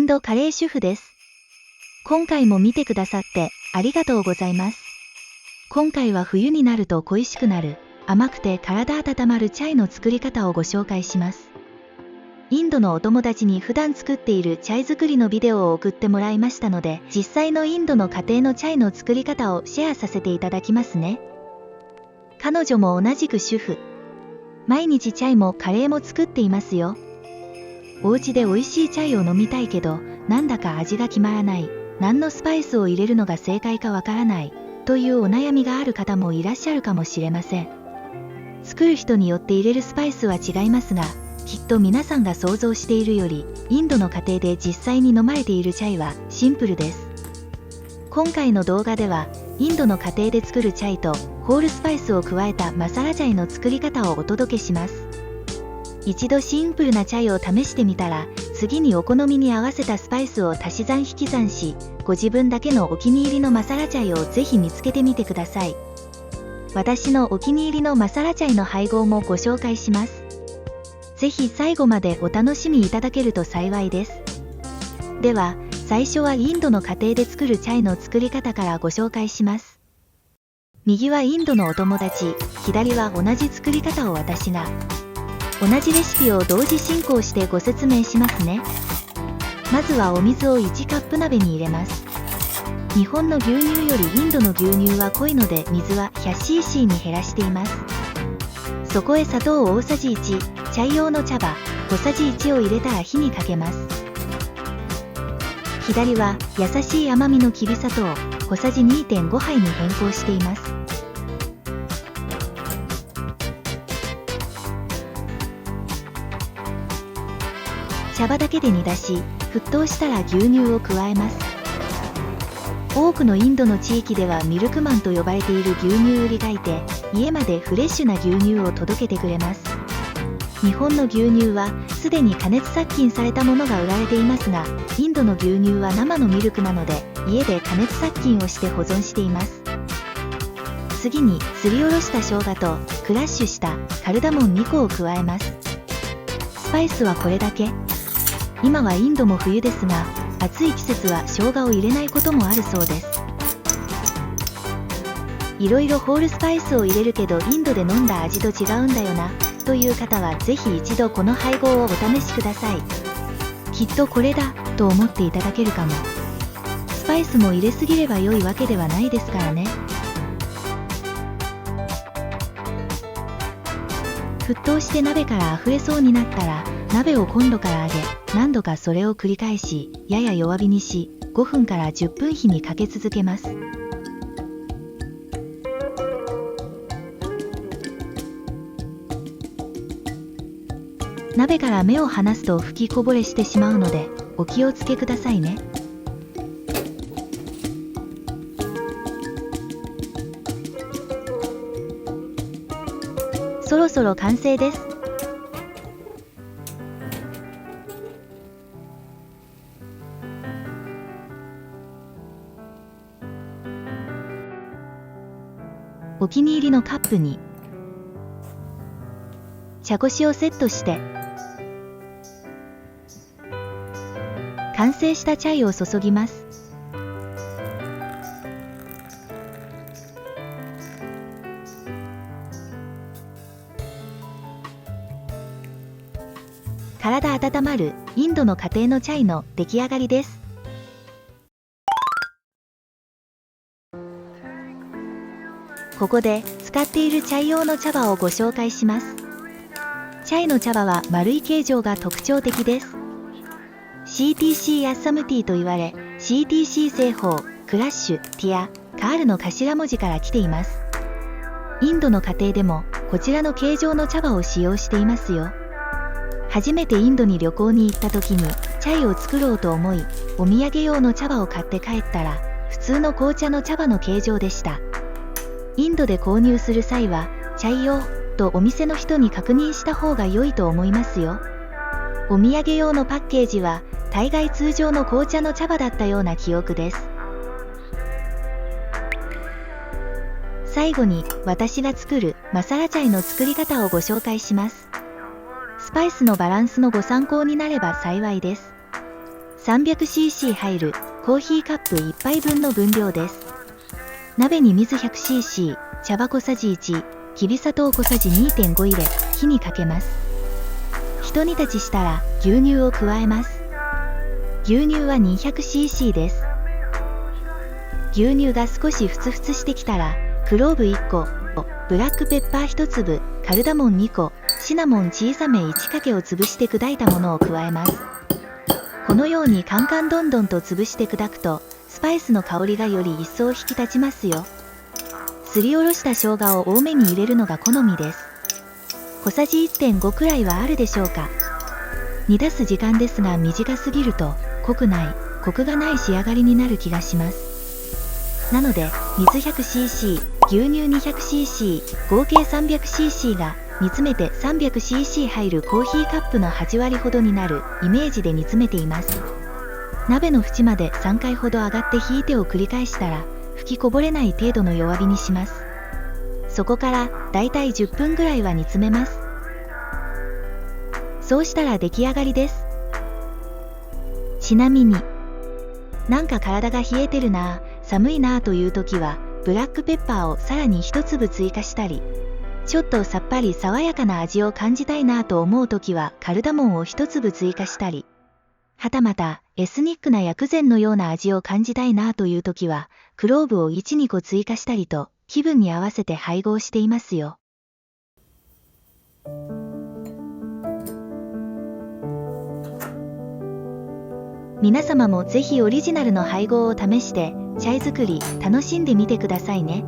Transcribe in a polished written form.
ドカレー主婦です。今回も見てくださってありがとうございます。今回は冬になると恋しくなる、甘くて体温まるチャイの作り方をご紹介します。インドのお友達に普段作っているチャイ作りのビデオを送ってもらいましたので、実際のインドの家庭のチャイの作り方をシェアさせていただきますね。彼女も同じく主婦。毎日チャイもカレーも作っていますよ。お家で美味しいチャイを飲みたいけど、なんだか味が決まらない、何のスパイスを入れるのが正解かわからない、というお悩みがある方もいらっしゃるかもしれません。作る人によって入れるスパイスは違いますが、きっと皆さんが想像しているより、インドの家庭で実際に飲まれているチャイはシンプルです。今回の動画では、インドの家庭で作るチャイとホールスパイスを加えたマサラチャイの作り方をお届けします。一度シンプルなチャイを試してみたら、次にお好みに合わせたスパイスを足し算引き算し、ご自分だけのお気に入りのマサラチャイをぜひ見つけてみてください。私のお気に入りのマサラチャイの配合もご紹介します。ぜひ最後までお楽しみいただけると幸いです。では、最初はインドの家庭で作るチャイの作り方からご紹介します。右はインドのお友達、左は同じ作り方を私が。同じレシピを同時進行してご説明しますね。まずはお水を1カップ鍋に入れます。日本の牛乳よりインドの牛乳は濃いので水は 100cc に減らしています。そこへ砂糖大さじ1、チャイ用の茶葉小さじ1を入れたら火にかけます。左は優しい甘みのきび砂糖小さじ 2.5 杯に変更しています。茶葉だけで煮出し、沸騰したら牛乳を加えます。多くのインドの地域ではミルクマンと呼ばれている牛乳売りがいて、家までフレッシュな牛乳を届けてくれます。日本の牛乳はすでに加熱殺菌されたものが売られていますが、インドの牛乳は生のミルクなので、家で加熱殺菌をして保存しています。次にすりおろした生姜とクラッシュしたカルダモン2個を加えます。スパイスはこれだけ。今はインドも冬ですが、暑い季節は生姜を入れないこともあるそうです。いろいろホールスパイスを入れるけどインドで飲んだ味と違うんだよな、という方はぜひ一度この配合をお試しください。きっとこれだ、と思っていただけるかも。スパイスも入れすぎれば良いわけではないですからね。沸騰して鍋から溢れそうになったら、鍋を今度から上げ、何度かそれを繰り返し、やや弱火にし、5分から10分火にかけ続けます。鍋から目を離すと吹きこぼれしてしまうので、お気をつけくださいね。そろそろ完成です。お気に入りのカップに茶こしをセットして完成したチャイを注ぎます。体温まるインドの家庭のチャイの出来上がりです。ここで使っているチャイ用の茶葉をご紹介します。チャイの茶葉は丸い形状が特徴的です。CTC アッサムティーと言われ、CTC 製法、クラッシュ、ティア、カールの頭文字から来ています。インドの家庭でもこちらの形状の茶葉を使用していますよ。初めてインドに旅行に行った時にチャイを作ろうと思い、お土産用の茶葉を買って帰ったら、普通の紅茶の茶葉の形状でした。インドで購入する際は、チャイ用とお店の人に確認した方が良いと思いますよ。お土産用のパッケージは、大概通常の紅茶の茶葉だったような記憶です。最後に、私が作るマサラチャイの作り方をご紹介します。スパイスのバランスのご参考になれば幸いです。300cc 入るコーヒーカップ1杯分の分量です。鍋に水 100cc、茶葉小さじ1、きび砂糖小さじ 2.5 入れ、火にかけます。一煮立ちしたら牛乳を加えます。牛乳は 200cc です。牛乳が少しふつふつしてきたら、クローブ1個、ブラックペッパー1粒、カルダモン2個、シナモン小さめ1かけを潰して砕いたものを加えます。このようにカンカンどんどんと潰して砕くと、スパイスの香りがより一層引き立ちますよ。すりおろした生姜を多めに入れるのが好みです。小さじ 1.5 くらいはあるでしょうか。煮出す時間ですが短すぎると濃くない、コクがない仕上がりになる気がします。なので水 100cc、牛乳 200cc、合計 300cc が煮詰めて 300cc 入るコーヒーカップの8割ほどになるイメージで煮詰めています。鍋の縁まで3回ほど上がって引いてを繰り返したら吹きこぼれない程度の弱火にします。そこからだいたい10分ぐらいは煮詰めます。そうしたら出来上がりです。ちなみに、なんか体が冷えてるな、寒いなという時はブラックペッパーをさらに1粒追加したり、ちょっとさっぱり爽やかな味を感じたいなと思う時はカルダモンを1粒追加したり、はたまたエスニックな薬膳のような味を感じたいなという時はクローブを 1、2個追加したりと気分に合わせて配合していますよ。皆様もぜひオリジナルの配合を試してチャイ作り楽しんでみてくださいね。